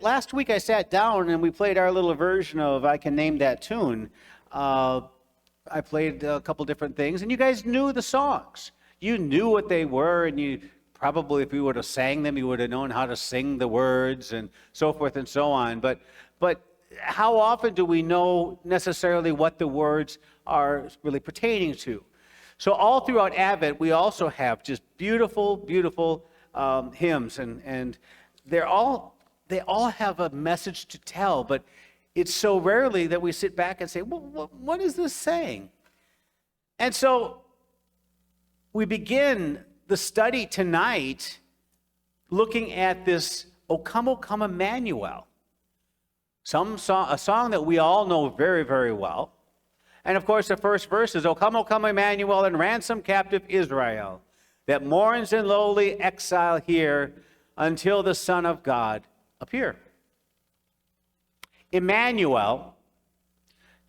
last week I sat down and we played our little version of I Can Name That Tune. I played a couple different things, and you guys knew the songs. You knew what they were, and you probably, if you would have sang them, you would have known how to sing the words and so forth and so on. But how often do we know necessarily what the words are really pertaining to? So all throughout Advent, we also have just beautiful, beautiful hymns, and they all have a message to tell, but it's so rarely that we sit back and say, well, what is this saying? And so we begin the study tonight looking at this, O come, Emmanuel. A song that we all know very, very well. And of course, the first verse is, O come, Emmanuel, and ransom captive Israel, that mourns in lowly exile here until the Son of God appear. Emmanuel,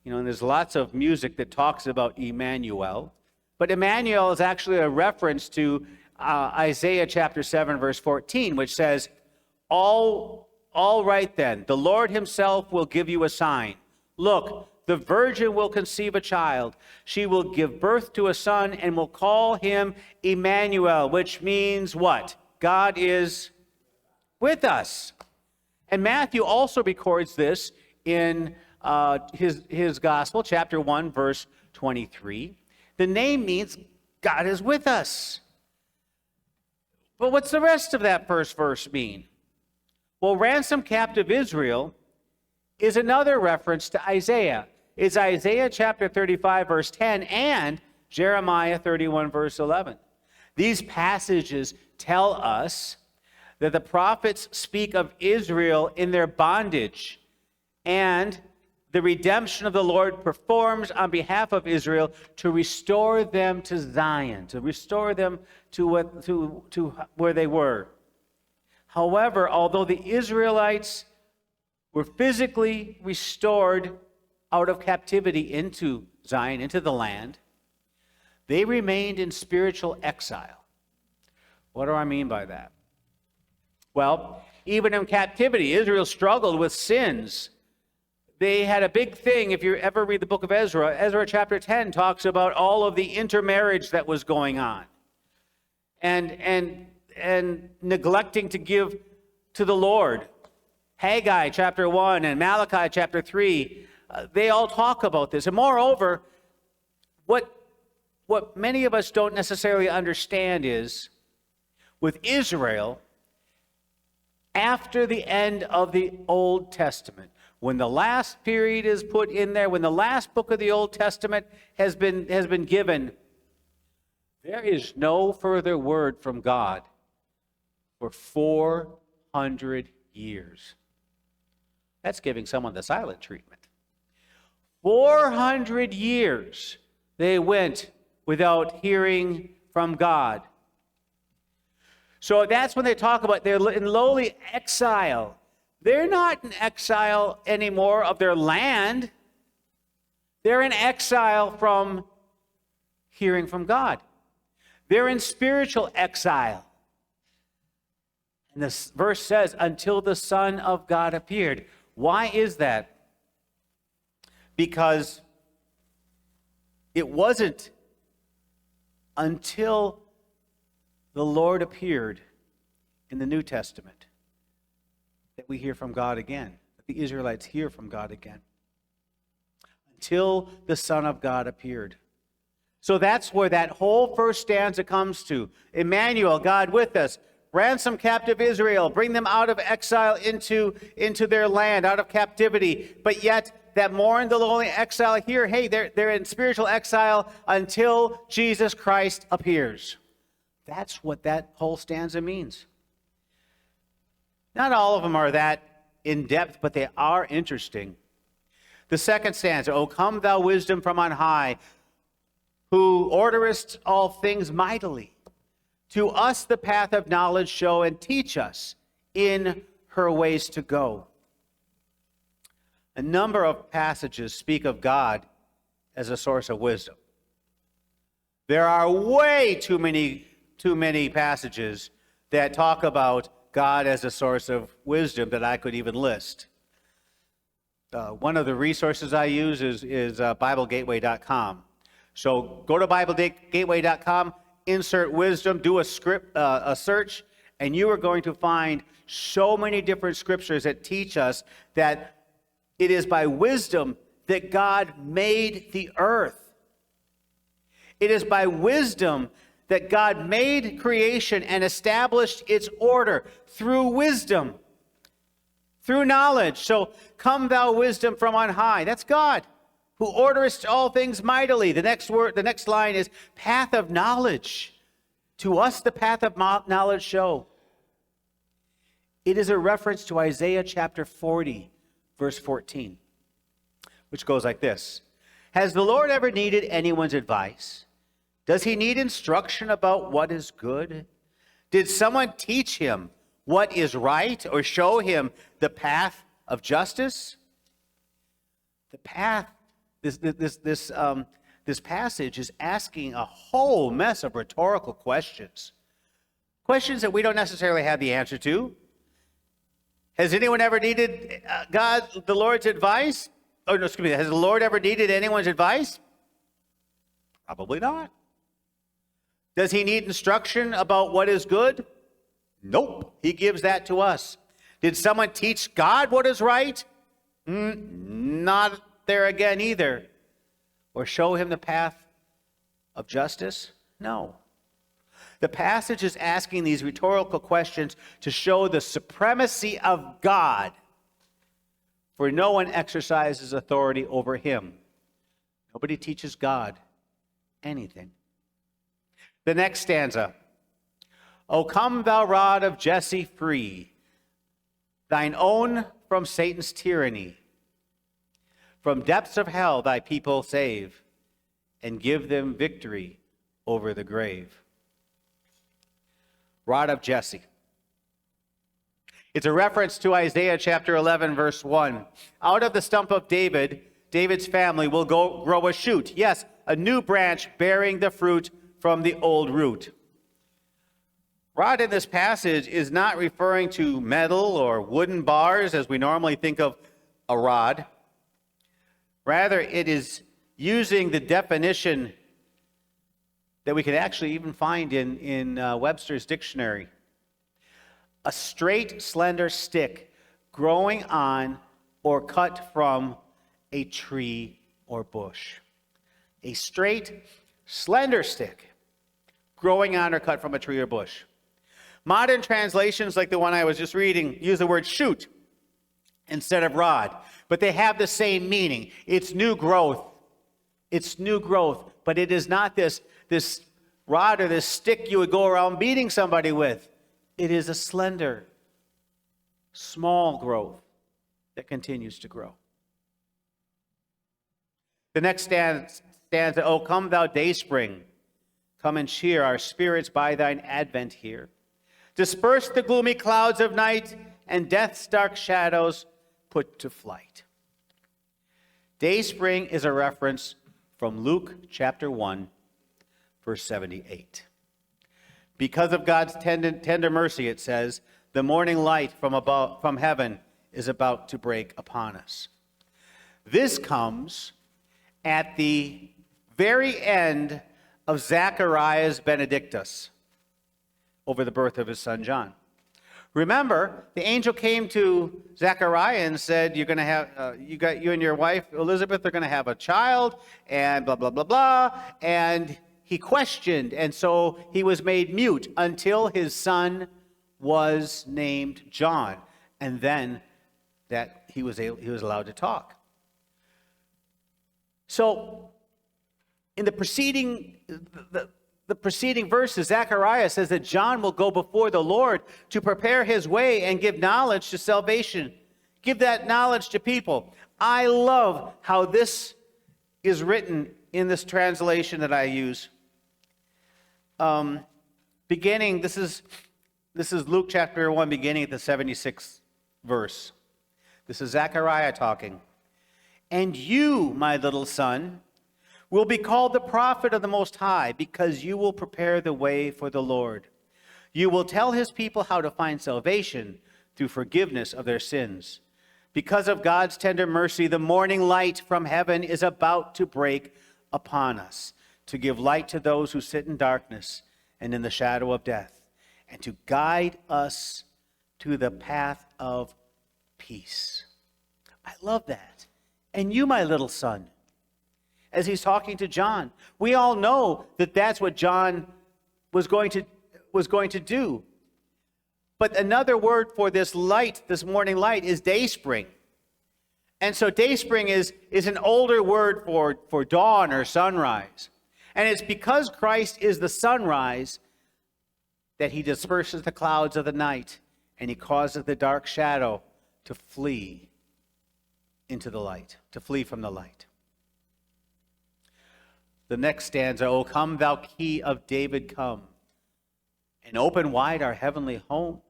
and there's lots of music that talks about Emmanuel, but Emmanuel is actually a reference to Isaiah chapter 7, verse 14, which says, all right then, the Lord himself will give you a sign. Look, the virgin will conceive a child. She will give birth to a son and will call him Emmanuel, which means what? God is with us. And Matthew also records this in his gospel, chapter 1, verse 23. The name means God is with us. But what's the rest of that first verse mean? Well, ransom captive Israel is another reference to Isaiah. It's Isaiah chapter 35, verse 10, and Jeremiah 31, verse 11. These passages tell us that the prophets speak of Israel in their bondage, and the redemption of the Lord performs on behalf of Israel to restore them to Zion, to restore them to where they were. However, although the Israelites were physically restored out of captivity into Zion, into the land, they remained in spiritual exile. What do I mean by that? Well, even in captivity, Israel struggled with sins. They had a big thing. If you ever read the book of Ezra chapter 10 talks about all of the intermarriage that was going on, and neglecting to give to the Lord. Haggai chapter 1 and Malachi chapter 3, they all talk about this. And moreover, what many of us don't necessarily understand is, with Israel, after the end of the Old Testament, when the last period is put in there, when the last book of the Old Testament has been given, there is no further word from God for 400 years. That's giving someone the silent treatment. 400 years they went without hearing from God. So that's when they talk about they're in lowly exile. They're not in exile anymore of their land. They're in exile from hearing from God. They're in spiritual exile. And this verse says, until the Son of God appeared. Why is that? Because it wasn't until the Lord appeared in the New Testament that we hear from God again, that the Israelites hear from God again. Until the Son of God appeared. So that's where that whole first stanza comes to. Emmanuel, God with us. Ransom captive Israel. Bring them out of exile into their land, out of captivity. But yet, that mourn the lonely exile here, hey, they're in spiritual exile until Jesus Christ appears. That's what that whole stanza means. Not all of them are that in depth, but they are interesting. The second stanza, O come thou wisdom from on high, who orderest all things mightily. To us the path of knowledge show, and teach us in her ways to go. A number of passages speak of God as a source of wisdom. There are way too many passages that talk about God as a source of wisdom that I could even list. One of the resources I use is BibleGateway.com. So go to BibleGateway.com, insert wisdom, do a search, and you are going to find so many different scriptures that teach us that it is by wisdom that God made the earth. It is by wisdom that God made creation and established its order through wisdom, through knowledge. So come thou wisdom from on high. That's God, who orderest all things mightily. The next line is path of knowledge. To us the path of knowledge show. It is a reference to Isaiah chapter 40, verse 14, which goes like this. Has the Lord ever needed anyone's advice? Does he need instruction about what is good? Did someone teach him what is right or show him the path of justice? The path, this passage is asking a whole mess of rhetorical questions. Questions that we don't necessarily have the answer to. Has anyone ever needed the Lord's advice? Oh, no, excuse me. Has the Lord ever needed anyone's advice? Probably not. Does he need instruction about what is good? Nope. He gives that to us. Did someone teach God what is right? Not there again either. Or show him the path of justice? No. The passage is asking these rhetorical questions to show the supremacy of God, for no one exercises authority over him. Nobody teaches God anything. The next stanza. O come thou rod of Jesse free, thine own from Satan's tyranny. From depths of hell thy people save, and give them victory over the grave. Rod of Jesse. It's a reference to Isaiah chapter 11, verse 1. Out of the stump of David, David's family will grow a shoot. Yes, a new branch bearing the fruit from the old root. Rod in this passage is not referring to metal or wooden bars as we normally think of a rod. Rather, it is using the definition that we can actually even find in Webster's dictionary. A straight, slender stick growing on or cut from a tree or bush. A straight, slender stick growing on or cut from a tree or bush. Modern translations, like the one I was just reading, use the word shoot instead of rod, but they have the same meaning. It's new growth. It's new growth, but it is not this rod or this stick you would go around beating somebody with. It is a slender, small growth that continues to grow. The next stanza, O come thou dayspring, come and cheer our spirits by thine advent here. Disperse the gloomy clouds of night, and death's dark shadows put to flight. Dayspring is a reference from Luke chapter 1, verse 78. Because of God's tender mercy, it says, the morning light from heaven is about to break upon us. This comes at the very end of Zechariah's Benedictus over the birth of his son John. Remember, the angel came to Zechariah and said, "You're going to have you and your wife Elizabeth are going to have a child," and blah blah blah blah. And he questioned, and so he was made mute until his son was named John, and then that he was allowed to talk. So, in the preceding verses, Zechariah says that John will go before the Lord to prepare his way and give knowledge to salvation. Give that knowledge to people. I love how this is written in this translation that I use. This is Luke chapter 1, beginning at the 76th verse. This is Zechariah talking. And you, my little son, will be called the prophet of the Most High, because you will prepare the way for the Lord. You will tell his people how to find salvation through forgiveness of their sins. Because of God's tender mercy, the morning light from heaven is about to break upon us, to give light to those who sit in darkness and in the shadow of death, and to guide us to the path of peace. I love that. And you, my little son, as he's talking to John, we all know that that's what John was going to do. But another word for this light, this morning light, is dayspring. And so dayspring is an older word for dawn or sunrise. And it's because Christ is the sunrise that he disperses the clouds of the night and he causes the dark shadow to flee into the light, to flee from the light. The next stanza, O come thou key of David, come, and open wide our heavenly home.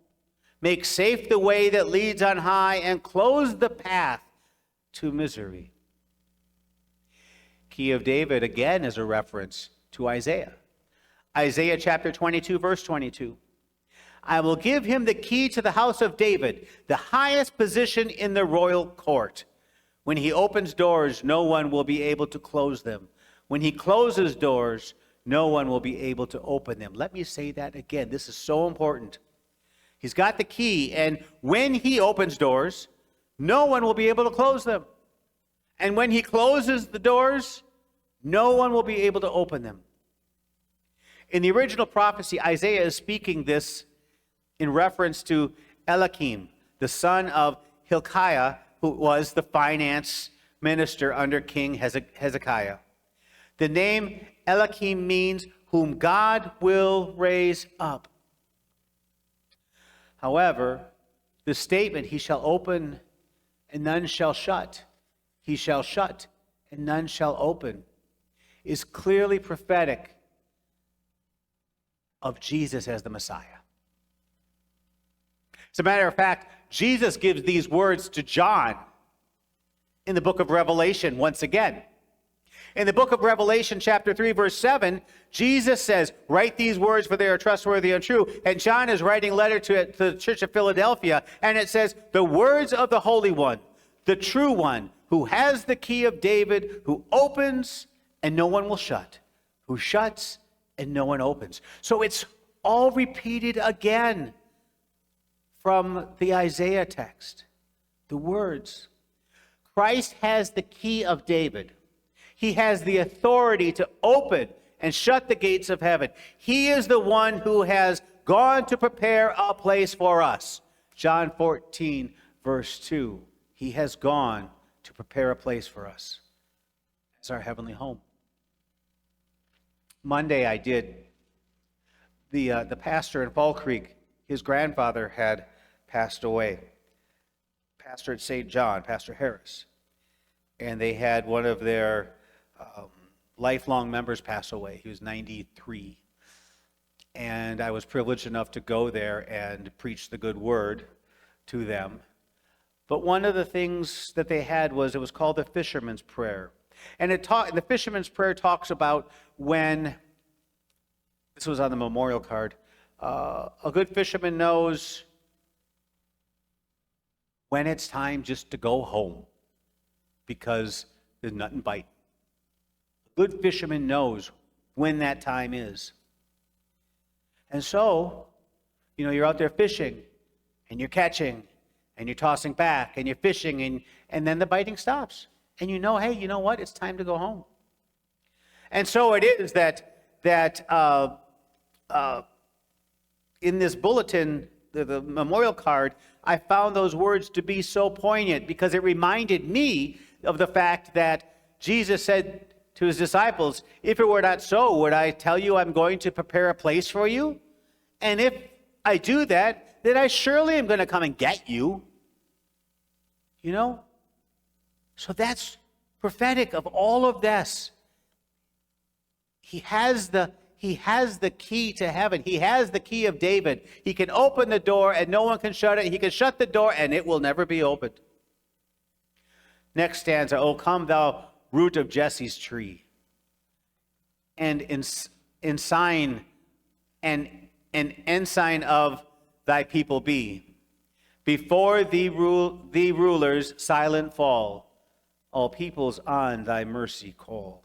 Make safe the way that leads on high, and close the path to misery. Key of David, again, is a reference to Isaiah. Isaiah chapter 22, verse 22. I will give him the key to the house of David, the highest position in the royal court. When he opens doors, no one will be able to close them. When he closes doors, no one will be able to open them. Let me say that again. This is so important. He's got the key, and when he opens doors, no one will be able to close them. And when he closes the doors, no one will be able to open them. In the original prophecy, Isaiah is speaking this in reference to Eliakim, the son of Hilkiah, who was the finance minister under King Hezekiah. The name Eliakim means whom God will raise up. However, the statement, he shall open and none shall shut, he shall shut and none shall open, is clearly prophetic of Jesus as the Messiah. As a matter of fact, Jesus gives these words to John in the book of Revelation once again. In the book of Revelation, chapter 3, verse 7, Jesus says, write these words for they are trustworthy and true. And John is writing a letter to the church of Philadelphia, and it says, the words of the Holy One, the true one, who has the key of David, who opens and no one will shut, who shuts and no one opens. So it's all repeated again from the Isaiah text. The words. Christ has the key of David. He has the authority to open and shut the gates of heaven. He is the one who has gone to prepare a place for us. John 14, verse 2. He has gone to prepare a place for us as our heavenly home. Monday I did the pastor in Fall Creek. His grandfather had passed away. Pastor at St. John, Pastor Harris. And they had one of their lifelong members pass away. He was 93. And I was privileged enough to go there and preach the good word to them. But one of the things that they had was, it was called the Fisherman's Prayer. And the Fisherman's Prayer talks about when, this was on the memorial card, a good fisherman knows when it's time just to go home because there's nothing biting. A good fisherman knows when that time is. And so, you're out there fishing and you're catching and you're tossing back and you're fishing and then the biting stops. And hey, you know what? It's time to go home. And so it is that in this bulletin, the memorial card, I found those words to be so poignant because it reminded me of the fact that Jesus said to his disciples, if it were not so, would I tell you I'm going to prepare a place for you? And if I do that, then I surely am going to come and get you. So that's prophetic of all of this. He has the key to heaven. He has the key of David. He can open the door and no one can shut it. He can shut the door and it will never be opened. Next stanza, O come thou root of Jesse's tree. And in sign and an ensign of thy people be. Before thee rulers silent fall, all peoples on thy mercy call.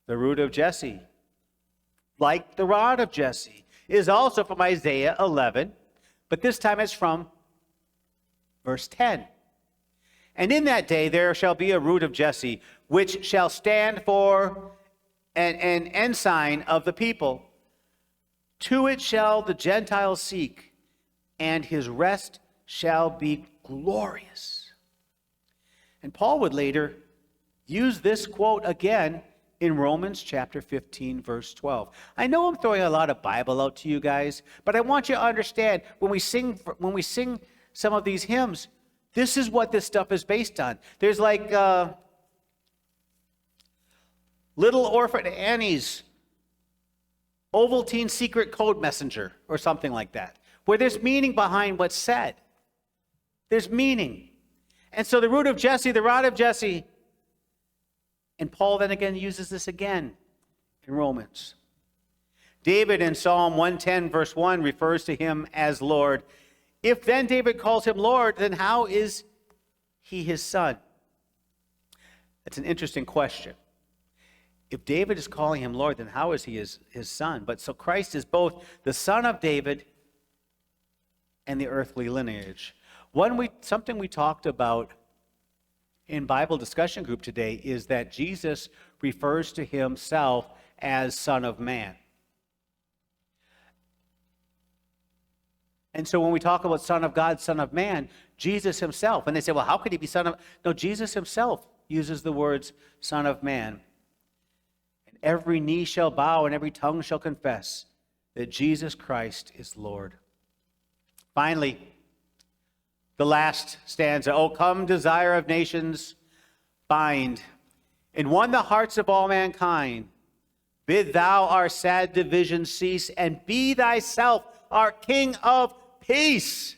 The root of Jesse, like the rod of Jesse, is also from Isaiah 11, but this time it's from verse 10. And in that day there shall be a root of Jesse, which shall stand for an ensign of the people. To it shall the Gentiles seek, and his rest shall be glorious. And Paul would later use this quote again in Romans chapter 15, verse 12. I know I'm throwing a lot of Bible out to you guys, but I want you to understand when we sing some of these hymns, this is what this stuff is based on. There's like Little Orphan Annie's Ovaltine Secret Code Messenger or something like that, where there's meaning behind what's said. There's meaning. And so the root of Jesse, the rod of Jesse, and Paul then again uses this again in Romans. David in Psalm 110 verse 1 refers to him as Lord. If then David calls him Lord, then how is he his son? That's an interesting question. If David is calling him Lord, then how is he his son? But so Christ is both the son of David and the earthly lineage. Something we talked about in Bible discussion group today is that Jesus refers to himself as Son of Man. And so when we talk about Son of God, Son of Man, Jesus himself, and they say, well, how could he be Son of... No, Jesus himself uses the words Son of Man. And every knee shall bow and every tongue shall confess that Jesus Christ is Lord. Finally, the last stanza, O come, desire of nations, bind in one the hearts of all mankind. Bid thou our sad division cease, and be thyself our King of peace.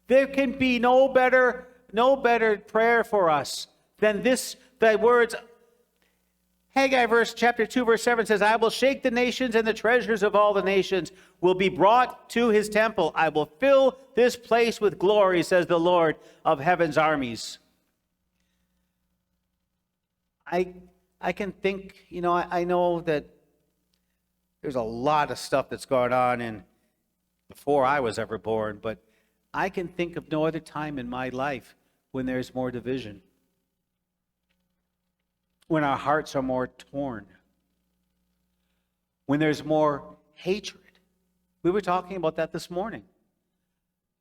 There can be no better prayer for us than this, thy words. Haggai chapter 2, verse 7 says, I will shake the nations, and the treasures of all the nations will be brought to his temple. I will fill this place with glory, says the Lord of heaven's armies. I can think, I know that there's a lot of stuff that's going on before I was ever born, but I can think of no other time in my life when there's more division, when our hearts are more torn, when there's more hatred. We were talking about that this morning.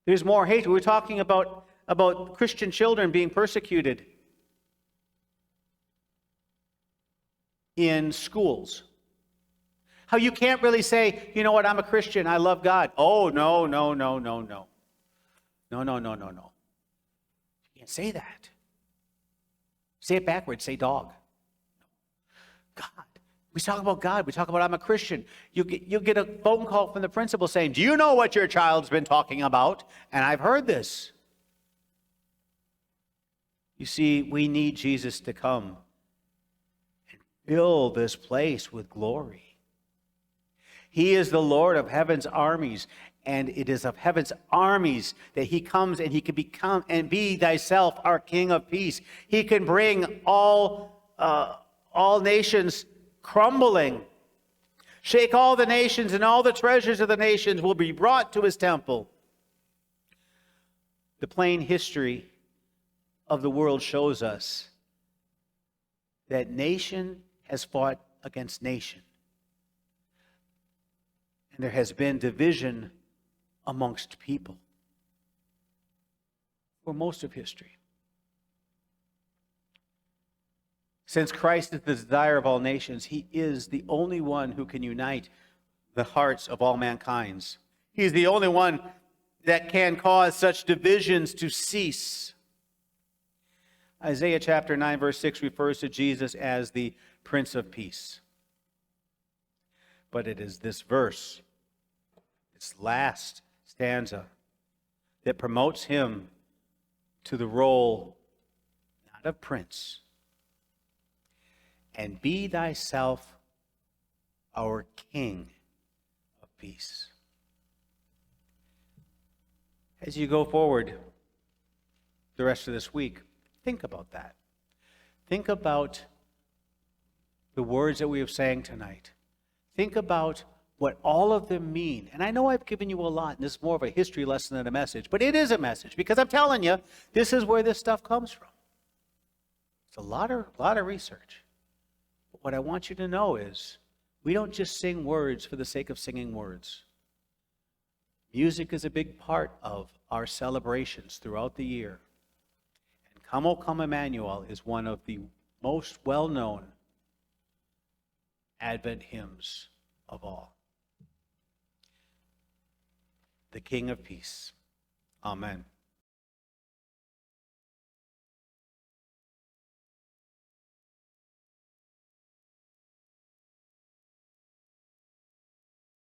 There's more hatred. We were talking about Christian children being persecuted in schools. How you can't really say, you know what, I'm a Christian, I love God. Oh, no. No. You can't say that. Say it backwards, say dog. God. We talk about God. We talk about I'm a Christian. You get a phone call from the principal saying, do you know what your child's been talking about? And I've heard this. You see, we need Jesus to come and fill this place with glory. He is the Lord of heaven's armies, and it is of heaven's armies that he comes and he can become and be thyself our King of peace. He can bring all nations crumbling. Shake all the nations, and all the treasures of the nations will be brought to his temple. The plain history of the world shows us that nation has fought against nation. And there has been division amongst people for most of history. Since Christ is the desire of all nations, he is the only one who can unite the hearts of all mankind. He's the only one that can cause such divisions to cease. Isaiah chapter 9, verse 6 refers to Jesus as the Prince of Peace. But it is this verse, this last stanza, that promotes him to the role not of prince, and be thyself our King of peace. As you go forward the rest of this week, think about that. Think about the words that we have sang tonight. Think about what all of them mean. And I know I've given you a lot, and this is more of a history lesson than a message, but it is a message because I'm telling you, this is where this stuff comes from. It's a lot of research. But what I want you to know is we don't just sing words for the sake of singing words. Music is a big part of our celebrations throughout the year. And Come, O Come, Emmanuel is one of the most well-known Advent hymns of all. The King of Peace. Amen.